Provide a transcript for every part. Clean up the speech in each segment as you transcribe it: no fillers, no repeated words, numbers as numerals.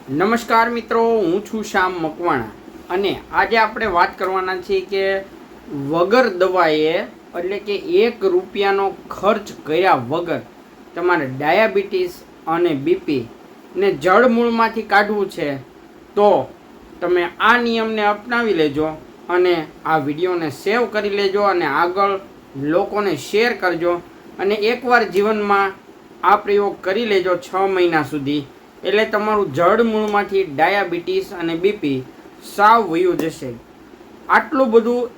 નમસ્કાર મિત્રો, હું છું શ્યામ મકવાણા અને આજે આપણે વાત કરવાના છીએ કે વગર દવાએ એટલે કે ₹1 ખર્ચ કર્યા વગર તમારે ડાયાબિટીસ અને બીપી ને જળમૂળમાંથી કાઢવું છે તો તમે આ નિયમને અપનાવી લેજો અને આ વિડીયોને સેવ કરી લેજો અને આગળ લોકોને શેર કરજો અને એકવાર જીવનમાં આ પ્રયોગ કરી લેજો 6 મહિના સુધી, એટલે તમારું જળમૂળમાંથી ડાયાબિટીસ અને બીપી સાવ વયું જશે. આટલું બધું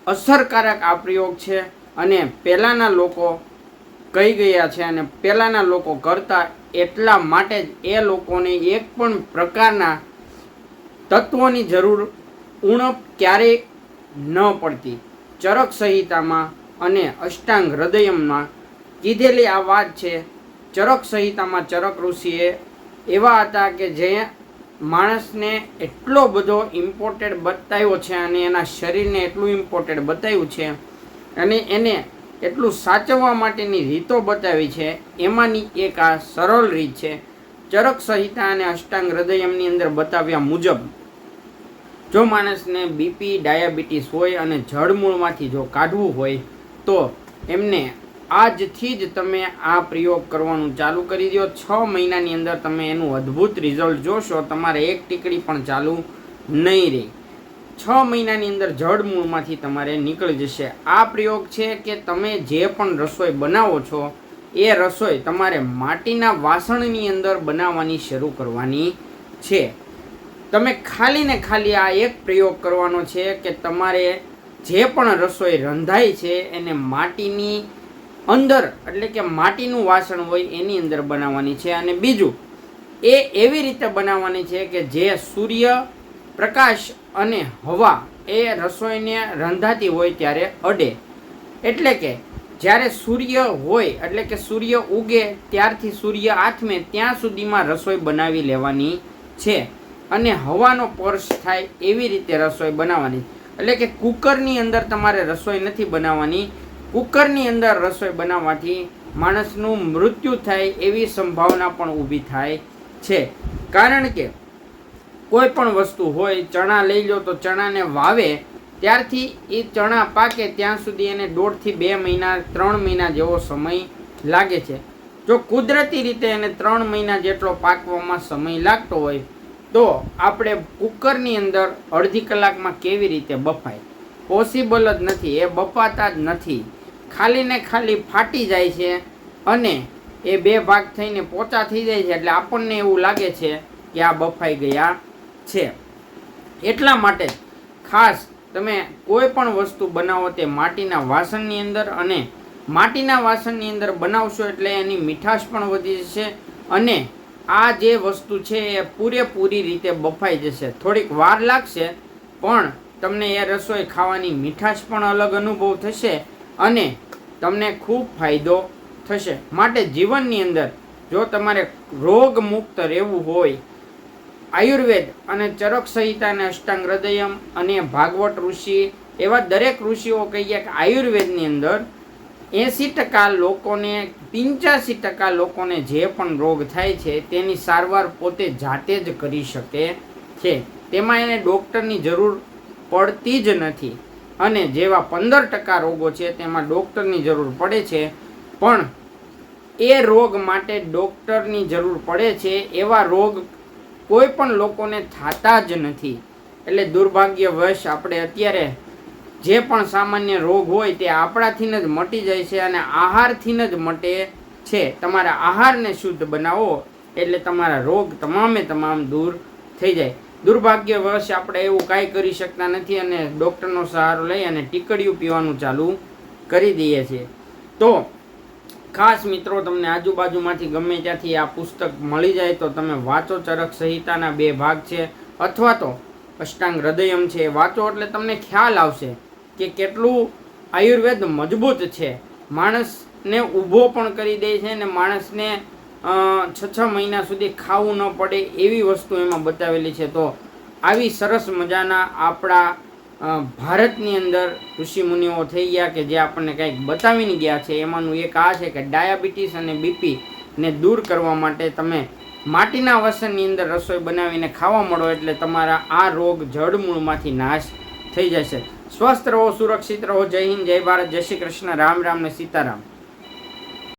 અસરકારક આ પ્રયોગ છે અને પહેલાંના લોકો કહી ગયા છે અને પહેલાંના લોકો કરતા, એટલા માટે જ એ લોકોને એક પણ પ્રકારના તત્વોની જરૂર ઉણપ ક્યારેય ન પડતી. ચરક સંહિતામાં અને અષ્ટાંગ હૃદયમમાં કીધેલી આ વાત છે. ચરક સંહિતામાં ચરક ઋષિએ એવા હતા કે જે માણસને એટલો બધો ઇમ્પોર્ટેડ બતાવ્યો છે અને એના શરીરને એટલું ઇમ્પોર્ટેડ બતાવ્યું છે અને એને એટલું સાચવવા માટેની રીતો બતાવી છે. એમાંની એક આ સરળ રીત છે. ચરક સંહિતા અને અષ્ટાંગ હૃદયમની અંદર બતાવ્યા મુજબ જો માણસને બીપી ડાયાબિટીસ હોય અને જળમૂળમાંથી જો કાઢવું હોય તો એમને આજથી જ તમે આ પ્રયોગ કરવાનું ચાલુ કરી દો. 6 મહિનાની અંદર તમે એનું અદ્ભુત રિઝલ્ટ જોશો. તમારે એક ટીકડી પણ ચાલુ નહીં રહે. 6 મહિનાની અંદર જળમૂળમાંથી તમારે નીકળી જશે. આ પ્રયોગ છે કે તમે જે પણ રસોઈ બનાવો છો એ રસોઈ તમારે માટીના વાસણની અંદર બનાવવાની શરૂ કરવાની છે. તમે ખાલી ને ખાલી આ એક પ્રયોગ કરવાનો છે કે તમારે જે પણ રસોઈ રંધાય છે એને માટીની અંદર એટલે કે માટીનું વાસણ હોય એની અંદર બનાવવાની છે. અને બીજું એ એવી રીતે બનાવવાની છે કે જે સૂર્ય પ્રકાશ અને હવા એ રસોઈને રંધાતી હોય ત્યારે અડે. એટલે કે જ્યારે સૂર્ય હોય એટલે કે સૂર્ય ઉગે ત્યારથી સૂર્ય આથમે ત્યાં સુધીમાં રસોઈ બનાવી લેવાની છે અને હવાનો સ્પર્શ થાય એવી રીતે રસોઈ બનાવવાની. એટલે કે કુકરની અંદર તમારે રસોઈ નથી બનાવવાની. કુકરની અંદર રસોઈ બનાવવાથી માણસનું મૃત્યુ થાય એવી સંભાવના પણ ઊભી થાય છે. કારણ કે કોઈ પણ વસ્તુ હોય, ચણા લઈ લો તો ચણાને વાવે ત્યારથી એ ચણા પાકે ત્યાં સુધી એને 1.5 થી 2 મહિના 3 મહિના જેવો સમય લાગે છે. જો કુદરતી રીતે એને 3 મહિના જેટલો પાકવામાં સમય લાગતો હોય તો આપણે કુકરની અંદર અડધી કલાકમાં કેવી રીતે બફાય? પોસિબલ જ નથી. એ બફાતા જ નથી. ખાલી ને ખાલી ફાટી જાય છે અને એ 2 ભાગ થઈને પોચા થઈ જાય છે. એટલે આપણને એવું લાગે છે કે આ બફાઈ ગયા છે. એટલા માટે ખાસ તમે કોઈ પણ વસ્તુ બનાવો તે માટીના વાસણની અંદર, અને માટીના વાસણની અંદર બનાવશો એટલે એની મીઠાશ પણ વધી જશે અને આ જે વસ્તુ છે એ પૂરેપૂરી રીતે બફાઈ જશે. થોડીક વાર લાગશે પણ તમને એ રસોઈ ખાવાની મીઠાશ પણ અલગ અનુભવ થશે અને તમને ખૂબ ફાયદો થશે. માટે જીવનની અંદર જો તમારે રોગ મુક્ત રહેવું હોય, આયુર્વેદ અને ચરક સંહિતા અને અષ્ટાંગ હૃદયમ અને ભાગવત ઋષિ એવા દરેક ઋષિઓ કહીએ કે આયુર્વેદની અંદર 80% લોકોને 85% લોકોને જે પણ રોગ થાય છે તેની સારવાર પોતે જાતે જ કરી શકે છે. તેમાં એને ડૉક્ટરની જરૂર પડતી જ નથી. અને જેવા 15% રોગો છે તેમાં ડૉક્ટરની જરૂર પડે છે, પણ એ રોગ માટે ડૉક્ટરની જરૂર પડે છે એવા રોગ કોઈ પણ લોકોને થતા જ નથી. એટલે દુર્ભાગ્યવશ આપણે અત્યારે જે પણ સામાન્ય રોગ હોય તે આપણાથી જ મટી જાય છે અને આહારથી જ મટે છે. તમારા આહારને શુદ્ધ બનાવો એટલે તમારા રોગ તમામ દૂર થઈ જાય. દુર્ભાગ્યવશ આપણે એવું કાંઈ કરી શકતા નથી અને ડૉક્ટરનો સહારો લઈ અને ટીકડીયું પીવાનું ચાલુ કરી દઈએ છીએ. તો ખાસ મિત્રો, તમને આજુબાજુમાંથી ગમે ત્યાંથી આ પુસ્તક મળી જાય તો તમે વાંચો. ચરક સંહિતાના 2 ભાગ છે અથવા તો અષ્ટાંગ હૃદયમ છે, વાંચો એટલે તમને ખ્યાલ આવશે કે કેટલું આયુર્વેદ મજબૂત છે. માણસને ઊભો પણ કરી દે છે અને માણસને 6 મહિના સુધી ખાવું ન પડે એવી વસ્તુ એમાં બતાવેલી છે. તો આવી સરસ મજાના આપણા ભારતની અંદર ઋષિમુનિઓ થઈ ગયા કે જે આપણને કંઈક બતાવીને ગયા છે. એમાંનું એક આ છે કે ડાયાબિટીસ અને બીપીને દૂર કરવા માટે તમે માટીના વાસણની અંદર રસોઈ બનાવીને ખાવા મળો એટલે તમારા આ રોગ જડમૂળમાંથી નાશ થઈ જશે. સ્વસ્થ રહો, સુરક્ષિત રહો. જય હિન્દ, જય ભારત, જય શ્રી કૃષ્ણ, રામ રામ ને સીતારામ.